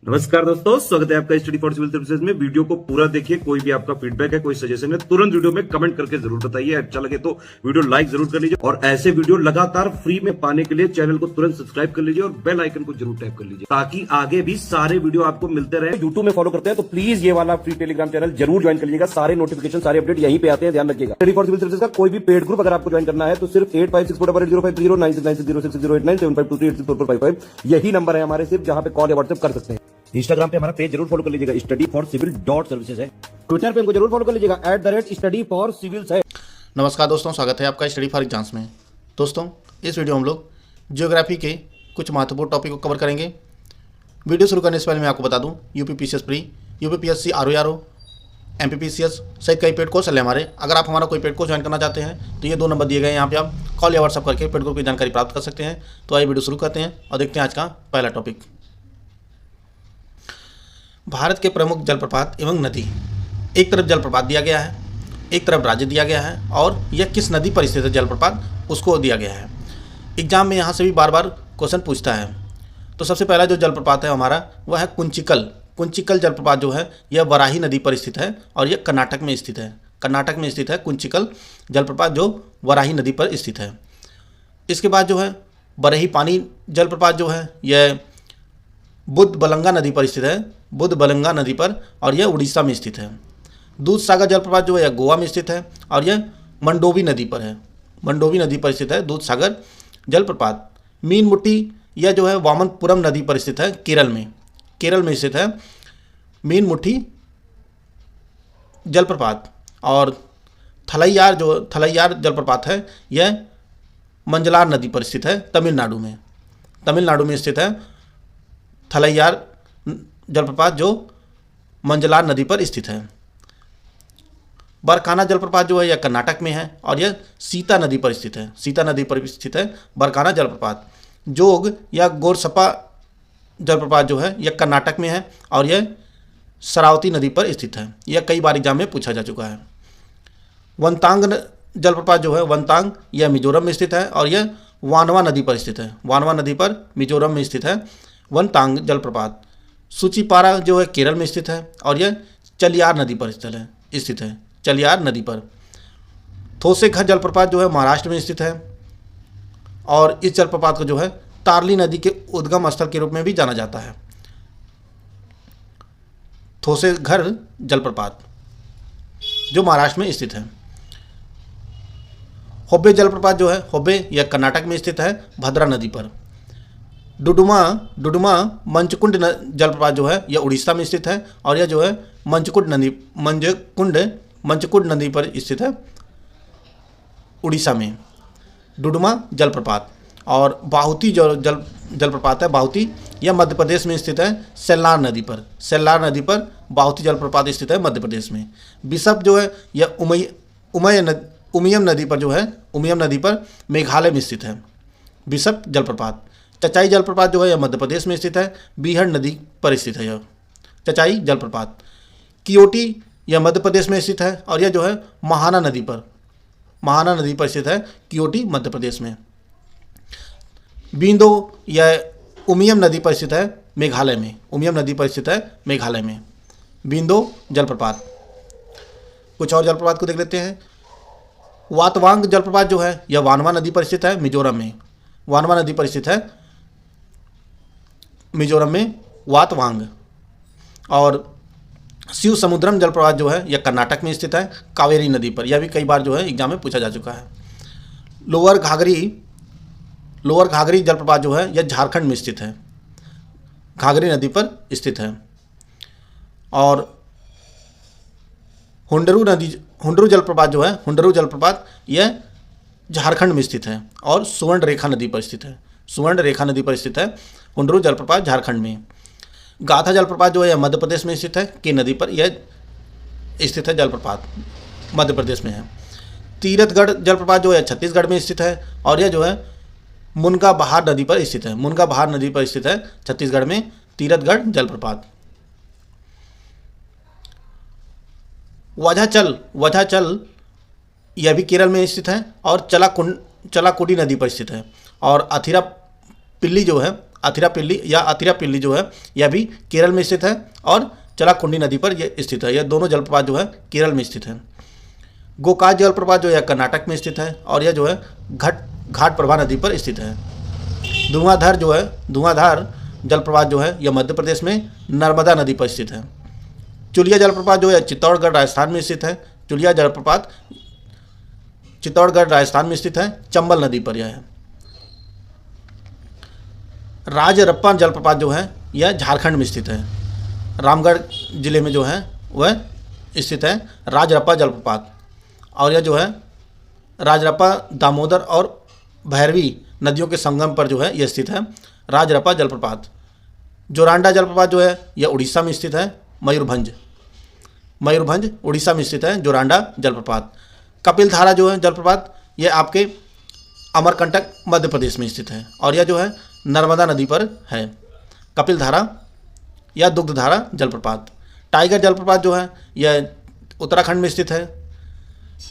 नमस्कार दोस्तों, स्वागत है आपका स्टडी फॉर सिविल सर्विसेज में। वीडियो को पूरा देखिए। कोई भी आपका फीडबैक है, कोई सजेशन है, तुरंत वीडियो में कमेंट करके जरूर बताइए। अच्छा लगे तो वीडियो लाइक जरूर कर लीजिए और ऐसे वीडियो लगातार फ्री में पाने के लिए चैनल को तुरंत सब्सक्राइब कर लीजिए और बेल आइकन को जरूर टैप कर लीजिए ताकि आगे भी सारे वीडियो आपको मिलते रहे। यूट्यूब में फॉलो करते हैं तो प्लीज ये वाला फ्री टेलीग्राम चैनल जरूर ज्वाइन कर लीजिएगा। सारे नोटिफिकेशन, सारे अपडेट यहीं पे आते हैं, ध्यान रखिएगा। स्टडी फॉर सिविल सर्विसेज का कोई भी पेड ग्रुप अगर आपको ज्वाइन करना है तो सिर्फ 856480530969608606089453864455 यही नंबर है हमारे, सिर्फ जहां पे कॉल या व्हाट्सएप कर सकते हैं। इंस्टाग्राम पे हमारा पेज जरूर फॉलो कर लीजिएगा, स्टडी फॉर सिविल .सर्विसेज है। ट्विटर पे हमको जरूर फॉलो कर लीजिएगा, @study for civils है। नमस्कार दोस्तों, स्वागत है आपका स्टडी फॉर एग्जाम्स में। दोस्तों, इस वीडियो में हम लोग ज्योग्राफी के कुछ महत्वपूर्ण टॉपिक को कवर करेंगे। वीडियो शुरू करने से पहले मैं आपको बता दूं, UPPCS pre, UPPSC RO, MPPCS सहित कई पेड कोर्स चल रहे हैं हमारे। अगर आप हमारा कोई पेड कोर्स ज्वाइन करना चाहते हैं तो ये 2 नंबर दिए गए हैं, यहाँ पे आप कॉल या व्हाट्सअप करके पेड कोर्स की जानकारी प्राप्त कर सकते हैं। तो आइए वीडियो शुरू करते हैं और देखते हैं आज का पहला टॉपिक। भारत के प्रमुख जलप्रपात एवं नदी। एक तरफ जलप्रपात दिया गया है, एक तरफ राज्य दिया गया है और यह किस नदी पर स्थित है जलप्रपात, उसको दिया गया है। एग्जाम में यहाँ से भी बार बार क्वेश्चन पूछता है। तो सबसे पहला जो जलप्रपात है हमारा वह है कुंचिकल। कुंचिकल जलप्रपात जो है यह वराही नदी पर स्थित है और यह कर्नाटक में स्थित है। कर्नाटक में स्थित है कुंचिकल जलप्रपात जो वराही नदी पर स्थित है। इसके बाद जो है बरही पानी जलप्रपात जो है यह बुधबलंगा नदी पर स्थित है, बुधबलंगा नदी पर, और यह उड़ीसा में स्थित है। दूधसागर जलप्रपात जो है यह गोवा में स्थित है और यह मंडोवी नदी पर है, मंडोवी नदी पर स्थित है दूधसागर जलप्रपात। मीनमुट्टी यह जो है वामनपुरम नदी पर स्थित है, केरल में, केरल में स्थित है मीनमुट्टी जलप्रपात। और थलैयार जो थलैयार जलप्रपात है यह मंजलार नदी पर स्थित है, तमिलनाडु में, तमिलनाडु में स्थित है थलैयार जलप्रपात जो मंजलार नदी पर स्थित है। बरकाना जलप्रपात जो है यह कर्नाटक में है और यह सीता नदी पर स्थित है, सीता नदी पर स्थित है बरकाना जलप्रपात। जोग या गोरसपा जलप्रपात जो है यह कर्नाटक में है और यह शरावती नदी पर स्थित है। यह कई बार एग्जाम में पूछा जा चुका है। वनतांग जलप्रपात जो है वनतांग यह मिजोरम में स्थित है और यह वानवा नदी पर स्थित है, वानवा नदी पर मिजोरम में स्थित है वनतांग जलप्रपात। सूचीपारा जो है केरल में स्थित है और यह चलियार नदी पर स्थित है, चलियार नदी पर। थोसेघर जलप्रपात जो है महाराष्ट्र में स्थित है और इस जलप्रपात को जो है तारली नदी के उद्गम स्थल के रूप में भी जाना जाता है। थोसेघर जलप्रपात जो महाराष्ट्र में स्थित है। होब्बे जलप्रपात जो है होब्बे यह कर्नाटक में स्थित है भद्रा नदी पर। डुडुमा मंचकुंड जलप्रपात जो है यह उड़ीसा में स्थित है और यह जो है मंचकुंड नदी पर स्थित है उड़ीसा में, डुडुमा जलप्रपात। और बाहुती जो जलप्रपात है, बाहुती यह मध्य प्रदेश में स्थित है सेल्लार नदी पर, सेल्लार नदी पर बाहुती जलप्रपात स्थित है मध्य प्रदेश में। बिशप जो है यह उमियम नदी पर जो है, उमियम नदी पर मेघालय में स्थित है बिशप जलप्रपात। चचाई जलप्रपात जो है यह मध्य प्रदेश में स्थित है, बीहड़ नदी पर स्थित है यह चचाई जलप्रपात। कियोटी यह मध्य प्रदेश में स्थित है और यह जो है महाना नदी पर, महाना नदी पर स्थित है कियोटी मध्य प्रदेश में। बिंदो यह उमियम नदी पर स्थित है मेघालय में, उमियम नदी पर स्थित है मेघालय में बिंदो जलप्रपात। कुछ और जलप्रपात को देख लेते हैं। वातवांग जलप्रपात जो है यह वानवा नदी पर स्थित है मिजोरम में, वानवा नदी पर स्थित है मिजोरम में वातवांग। और शिव समुद्रम जलप्रपात जो है यह कर्नाटक में स्थित है कावेरी नदी पर। यह भी कई बार जो है एग्जाम में पूछा जा चुका है। लोअर घाघरी जलप्रपात जो है यह झारखंड में स्थित है, घाघरी नदी पर स्थित है। और हुंडरू जलप्रपात जो है, हुंडरू जलप्रपात यह झारखंड में स्थित है और सुवर्ण रेखा नदी पर स्थित है, सुवर्ण रेखा नदी पर स्थित है हुंडरू जलप्रपात झारखंड में। गाथा जलप्रपात जो है यह मध्य प्रदेश में स्थित है, के नदी पर यह स्थित है जलप्रपात, मध्य प्रदेश में है। तीरथगढ़ जलप्रपात जो है छत्तीसगढ़ में स्थित है और यह जो है मुनगा बहार नदी पर स्थित है, मुनगा बहार नदी पर स्थित है छत्तीसगढ़ में तीरथगढ़ जलप्रपात। वझाचल यह भी केरल में स्थित है और चलाकुडी नदी पर स्थित है। और अथिरा पिल्ली जो है अथिरापल्ली या अतिरापल्ली जो है यह भी केरल में स्थित है और चलाकुंडी नदी पर यह स्थित है। यह दोनों जलप्रपात जो है केरल में स्थित है। गोकाक जलप्रपात जो है कर्नाटक में स्थित है और यह जो है घाट प्रभा नदी पर स्थित है। धुआंधार जलप्रपात जो है यह मध्य प्रदेश में नर्मदा नदी पर स्थित है। चुलिया जलप्रपात जो है चित्तौड़गढ़ राजस्थान में स्थित है। चुलिया जलप्रपात चित्तौड़गढ़ राजस्थान में स्थित है, चंबल नदी पर यह है। राजरप्पा जलप्रपात जो है यह झारखंड में स्थित है। रामगढ़ जिले में जो है वह स्थित है राजरप्पा जलप्रपात और यह जो है राजरप्पा दामोदर और भैरवी नदियों के संगम पर जो है यह स्थित है राजरप्पा जलप्रपात। जोरांडा जलप्रपात जो है यह उड़ीसा में स्थित है। मयूरभंज उड़ीसा में स्थित है जोरांडा जलप्रपात। कपिलधारा जो है जलप्रपात यह आपके अमरकंटक मध्य प्रदेश में स्थित है और यह जो है नर्मदा नदी पर है। कपिलधारा या दुग्धधारा जलप्रपात। टाइगर जलप्रपात जो है यह उत्तराखंड में स्थित है।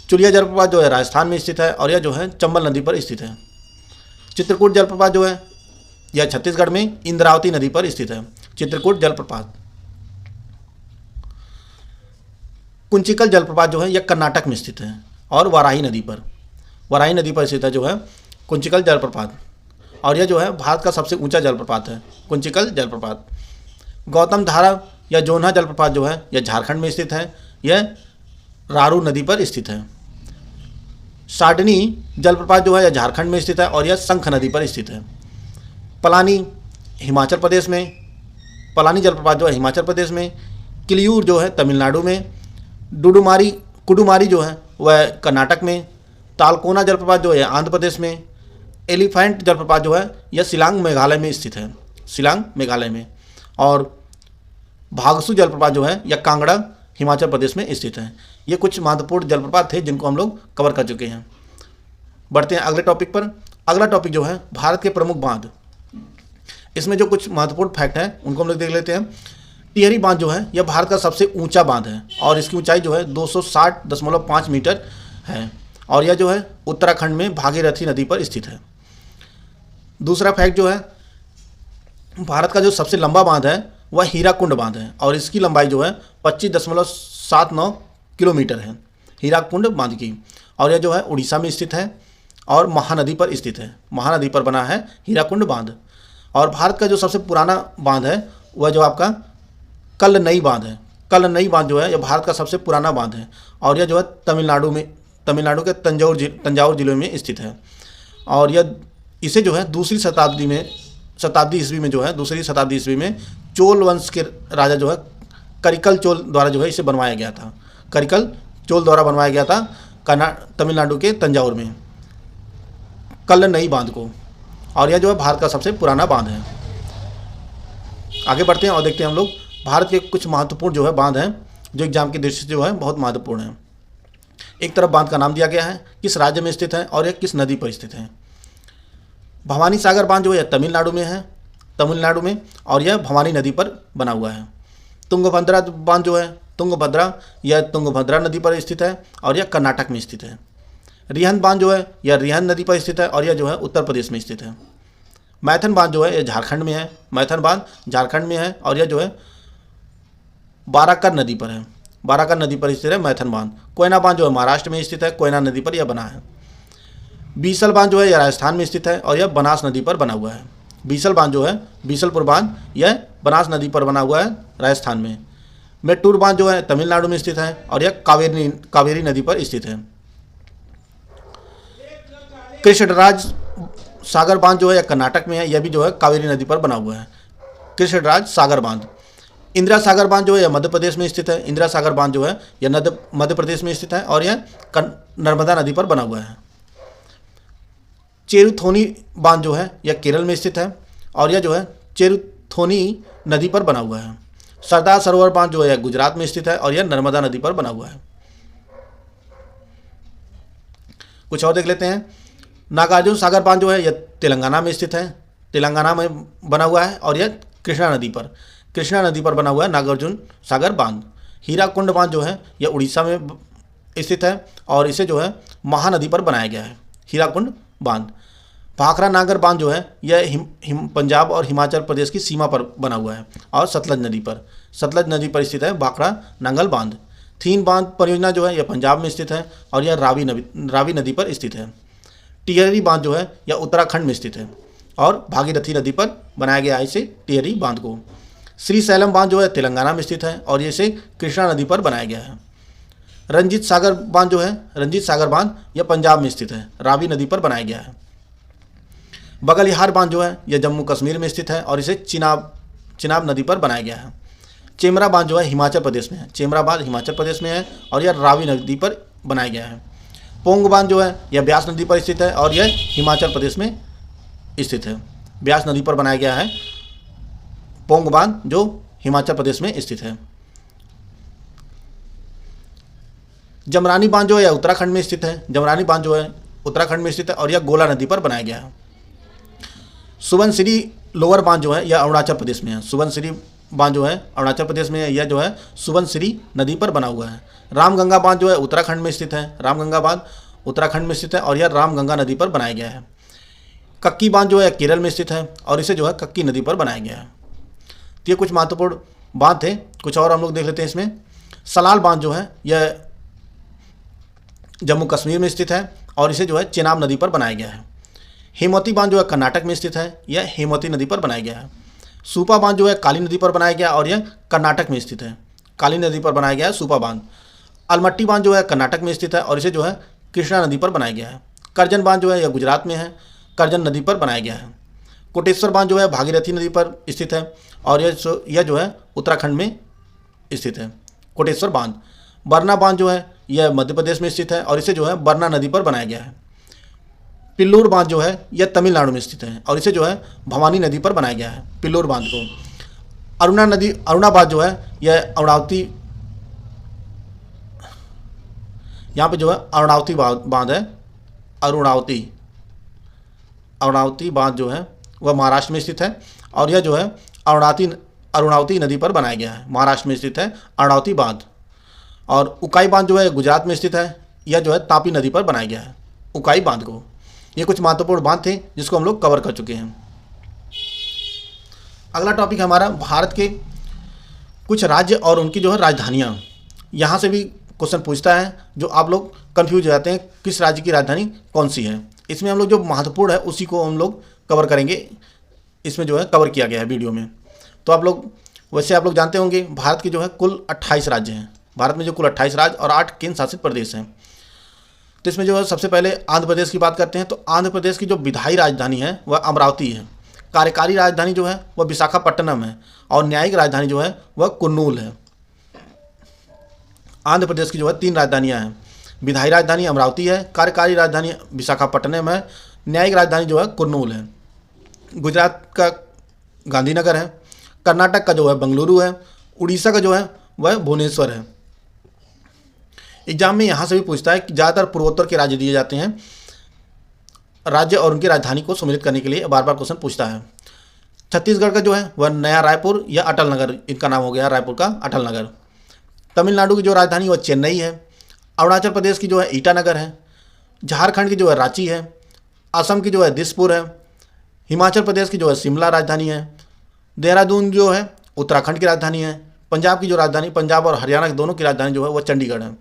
चुलिया जलप्रपात जो है राजस्थान में स्थित है और यह जो है चंबल नदी पर स्थित है। चित्रकूट जलप्रपात जो है यह छत्तीसगढ़ में इंद्रावती नदी पर स्थित है। चित्रकूट जलप्रपात। कुंचिकल जलप्रपात जो है यह कर्नाटक में स्थित है और वाराही नदी पर स्थित है जो है कुंचिकल जलप्रपात और यह जो है भारत का सबसे ऊंचा जलप्रपात है कुंचिकल जलप्रपात। गौतम धारा या जोन्हा जलप्रपात जो है यह झारखंड में स्थित है। यह रारू नदी पर स्थित है। साडनी जलप्रपात जो है यह झारखंड में स्थित है और यह शंख नदी पर स्थित है। पलानी जलप्रपात जो है हिमाचल प्रदेश में। किलियूर जो है तमिलनाडु में। कुडुमारी जो है वह कर्नाटक में। तालकोना जलप्रपात जो है आंध्र प्रदेश में। एलिफेंट जलप्रपात जो है यह शिलांग मेघालय में स्थित है, शिलांग मेघालय में। और भागसू जलप्रपात जो है यह कांगड़ा हिमाचल प्रदेश में स्थित है। ये कुछ महत्वपूर्ण जलप्रपात थे जिनको हम लोग कवर कर चुके हैं। बढ़ते हैं अगले टॉपिक पर। अगला टॉपिक जो है भारत के प्रमुख बांध। इसमें जो कुछ महत्वपूर्ण फैक्ट हैं उनको हम लोग देख लेते हैं। टिहरी बांध जो है यह भारत का सबसे ऊंचा बांध है और इसकी ऊंचाई जो है 260.5 मीटर है और यह जो है उत्तराखंड में भागीरथी नदी पर स्थित है। दूसरा फैक्ट जो है भारत का जो सबसे लंबा बांध है वह हीराकुंड बांध है और इसकी लंबाई जो है 25.79 किलोमीटर है, हीराकुंड बांध की। और यह जो है उड़ीसा में स्थित है और महानदी पर स्थित है। महानदी पर बना है हीराकुंड बांध। और भारत का जो सबसे पुराना बांध है वह जो आपका कल्लनई बांध है। कल्लनई बांध जो है यह भारत का सबसे पुराना बांध है और यह जो है तमिलनाडु के तंजावुर जिले में स्थित है। और यह इसे जो है दूसरी शताब्दी ईस्वी में चोल वंश के राजा जो है करिकल चोल द्वारा जो है इसे बनवाया गया था। करिकल चोल द्वारा बनवाया गया था तमिलनाडु के तंजावुर में कल्लनई बांध को। और यह जो है भारत का सबसे पुराना बांध है। आगे बढ़ते हैं और देखते हैं हम लोग भारत के कुछ महत्वपूर्ण जो है बांध हैं जो एग्जाम की दृष्टि से जो है बहुत महत्वपूर्ण है। एक तरफ बांध का नाम दिया गया है, किस राज्य में स्थित है और यह किस नदी पर स्थित है। भवानी सागर बांध जो है तमिलनाडु में और यह भवानी नदी पर बना हुआ है। तुंगभद्रा बांध जो है तुंगभद्रा नदी पर स्थित है और यह कर्नाटक में स्थित है। रिहंद बांध जो है यह रिहंद नदी पर स्थित है और यह जो है उत्तर प्रदेश में स्थित है। मैथन बांध जो है यह झारखंड में है। मैथन बांध झारखंड में है और यह जो है बाराकर नदी पर है। बाराकर नदी पर स्थित है मैथन बांध। कोयना बांध जो है महाराष्ट्र में स्थित है। कोयना नदी पर यह बना है। बीसल बांध जो है यह राजस्थान में स्थित है और यह बनास नदी पर बना हुआ है। बीसल बांध जो है बीसलपुर बांध यह बनास नदी पर बना हुआ है राजस्थान में। मेट्टूर बांध जो है तमिलनाडु में स्थित है और यह कावेरी नदी पर स्थित है। कृष्णराज सागर बांध जो है यह कर्नाटक में है। यह भी जो है कावेरी नदी पर बना हुआ है, कृष्णराज सागर बांध। इंदिरा सागर बांध जो है यह मध्य प्रदेश में स्थित है। इंदिरा सागर बांध जो है यह मध्य प्रदेश में स्थित है और यह नर्मदा नदी पर बना हुआ है। चेरुथोनी बांध जो है यह केरल में स्थित है और यह जो है चेरुथोनी नदी पर बना हुआ है। सरदार सरोवर बांध जो है यह गुजरात में स्थित है और यह नर्मदा नदी पर बना हुआ है। कुछ और देख लेते हैं। नागार्जुन सागर बांध जो है यह तेलंगाना में स्थित है, तेलंगाना में बना हुआ है और यह कृष्णा नदी पर बना हुआ है नागार्जुन सागर बांध। हीराकुंड बांध जो है यह उड़ीसा में स्थित है और इसे जो है महानदी पर बनाया गया है, हीराकुंड बांध। भाखरा नागर बांध जो है यह पंजाब और हिमाचल प्रदेश की सीमा पर बना हुआ है और सतलज नदी पर स्थित है भाखरा नांगल बांध। थीन बांध परियोजना जो है यह पंजाब में स्थित है और यह रावी नदी पर स्थित है। टिहरी बांध जो है यह उत्तराखंड में स्थित है और भागीरथी नदी पर बनाया गया है इसे टिहरी बांध को। श्री सैलम बांध जो है तेलंगाना में स्थित है और इसे कृष्णा नदी पर बनाया गया है। रंजीत सागर बांध यह पंजाब में स्थित है, रावी नदी पर बनाया गया है। बगलिहार बांध जो है यह जम्मू कश्मीर में स्थित है और इसे चिनाब नदी पर बनाया गया है। चेमरा बांध जो है हिमाचल प्रदेश में है, चेमरा बांध हिमाचल प्रदेश में है और यह रावी नदी पर बनाया गया है। पोंग बांध जो है यह ब्यास नदी पर स्थित है और यह हिमाचल प्रदेश में स्थित है। ब्यास नदी पर बनाया गया है पोंग बांध जो हिमाचल प्रदेश में स्थित है। जमरानी बांध जो है उत्तराखंड में स्थित है, जमरानी बांध जो है उत्तराखंड में स्थित है और यह गोला नदी पर बनाया गया है। सुबनसिरी लोअर बांध जो है यह अरुणाचल प्रदेश में है, सुबनसिरी बांध जो है अरुणाचल प्रदेश में है, यह जो है सुबनसिरी नदी पर बना हुआ है। रामगंगा बांध जो है उत्तराखंड में स्थित है, रामगंगा बांध उत्तराखंड में स्थित है और यह रामगंगा नदी पर बनाया गया है। कक्की बांध जो है केरल में स्थित है और इसे जो है कक्की नदी पर बनाया गया है। तो ये कुछ महत्वपूर्ण बांध थे, कुछ और हम लोग देख लेते हैं इसमें। सलाल बांध जो है यह जम्मू कश्मीर में स्थित है और इसे जो है चेनाब नदी पर बनाया गया है। हेमवती बांध जो है कर्नाटक में स्थित है, यह हेमवती नदी पर बनाया गया है। सूपा बांध जो है काली नदी पर बनाया गया और यह कर्नाटक में स्थित है, काली नदी पर बनाया गया है सूपा बांध। अलमट्टी बांध जो है कर्नाटक में स्थित है और इसे जो है कृष्णा नदी पर बनाया गया है। करजन बांध जो है यह गुजरात में है, करजन नदी पर बनाया गया है। कोटेश्वर बांध जो है भागीरथी नदी पर स्थित है और यह जो है उत्तराखंड में स्थित है, कोटेश्वर बांध। बरना बांध जो है यह मध्य प्रदेश में स्थित है और इसे जो है बरना नदी पर बनाया गया है। पिल्लूर बांध जो है यह तमिलनाडु में स्थित है और इसे जो है भवानी नदी पर बनाया गया है, पिल्लूर बांध को। अरुणा बांध जो है यह अरुणावती, यहाँ पे जो है अरुणावती बांध है, अरुणावती बांध जो है वह महाराष्ट्र में स्थित है और यह जो है अरुणावती नदी पर बनाया गया है, महाराष्ट्र में स्थित है अरुणावती बांध। और उकाई बांध जो है गुजरात में स्थित है, यह जो है तापी नदी पर बनाया गया है, उकाई बांध को। ये कुछ महत्वपूर्ण बांध थे जिसको हम लोग कवर कर चुके हैं। अगला टॉपिक हमारा भारत के कुछ राज्य और उनकी जो है राजधानियाँ। यहाँ से भी क्वेश्चन पूछता है जो आप लोग कंफ्यूज हो जाते हैं किस राज्य की राजधानी कौन सी है। इसमें हम लोग जो महत्वपूर्ण है उसी को हम लोग कवर करेंगे, इसमें जो है कवर किया गया है वीडियो में। तो आप लोग वैसे आप लोग जानते होंगे भारत के जो है कुल 28 राज्य हैं, भारत में जो कुल 28 राज्य और 8 केंद्र शासित प्रदेश हैं। तो इसमें जो है सबसे पहले आंध्र प्रदेश की बात करते हैं। तो आंध्र प्रदेश की जो विधायी राजधानी है वह अमरावती है, कार्यकारी राजधानी जो है वह विशाखापट्टनम है और न्यायिक राजधानी जो है वह कुर्नूल है। आंध्र प्रदेश की जो है 3 राजधानियाँ हैं, विधायी राजधानी अमरावती है, कार्यकारी राजधानी विशाखापट्टनम है, न्यायिक राजधानी जो है कुर्नूल है। गुजरात का गांधीनगर है, कर्नाटक का जो है बेंगलुरु है, उड़ीसा का जो है वह भुवनेश्वर है। एग्जाम में यहाँ से भी पूछता है कि ज़्यादातर पूर्वोत्तर के राज्य दिए जाते हैं, राज्य और उनकी राजधानी को सम्मिलित करने के लिए बार बार क्वेश्चन पूछता है। छत्तीसगढ़ का जो है वह नया रायपुर या अटल नगर, इनका नाम हो गया रायपुर का अटल नगर। तमिलनाडु की जो राजधानी वह चेन्नई है। अरुणाचल प्रदेश की जो है ईटानगर है। झारखंड की जो है रांची है। असम की जो है दिसपुर है। हिमाचल प्रदेश की जो है शिमला राजधानी है। देहरादून जो है उत्तराखंड की राजधानी है। पंजाब की जो राजधानी, पंजाब और हरियाणा की दोनों की राजधानी जो है वह चंडीगढ़ है,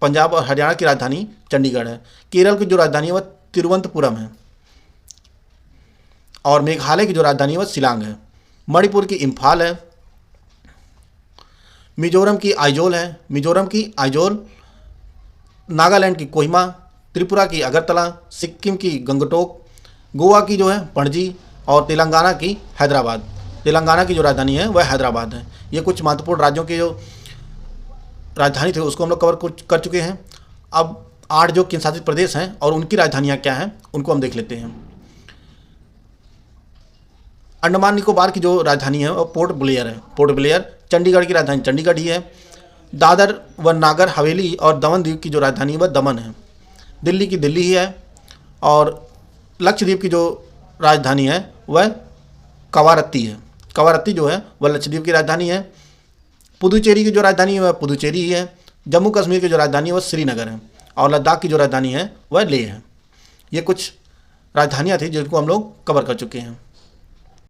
पंजाब और हरियाणा की राजधानी चंडीगढ़ है। केरल की जो राजधानी है वह तिरुवनंतपुरम है और मेघालय की जो राजधानी है वह शिलांग है। मणिपुर की इम्फाल है। मिजोरम की आइजोल है, मिजोरम की आइजोल। नागालैंड की कोहिमा। त्रिपुरा की अगरतला। सिक्किम की गंगटोक। गोवा की जो है पणजी और तेलंगाना की हैदराबाद। तेलंगाना की जो राजधानी है वह हैदराबाद है। ये कुछ महत्वपूर्ण राज्यों के जो राजधानी थे उसको हम लोग कवर कर चुके हैं। अब 8 जो केंद्र शासित प्रदेश हैं और उनकी राजधानियाँ क्या हैं उनको हम देख लेते हैं। अंडमान निकोबार की जो राजधानी है वो पोर्ट ब्लेयर है, पोर्ट ब्लेयर। चंडीगढ़ की राजधानी चंडीगढ़ ही है। दादर व नागर हवेली और दमन द्वीप की जो राजधानी है वह दमन है। दिल्ली की दिल्ली ही है और लक्षद्वीप की जो राजधानी है वह कवारत्ती है। कवारत्ती जो है वह लक्षद्वीप की राजधानी है। पुदुचेरी की जो राजधानी है वह पुदुचेरी ही है। जम्मू कश्मीर की जो राजधानी है वह श्रीनगर है और लद्दाख की जो राजधानी है वह लेह है। ये कुछ राजधानियाँ थी जिनको हम लोग कवर कर चुके हैं।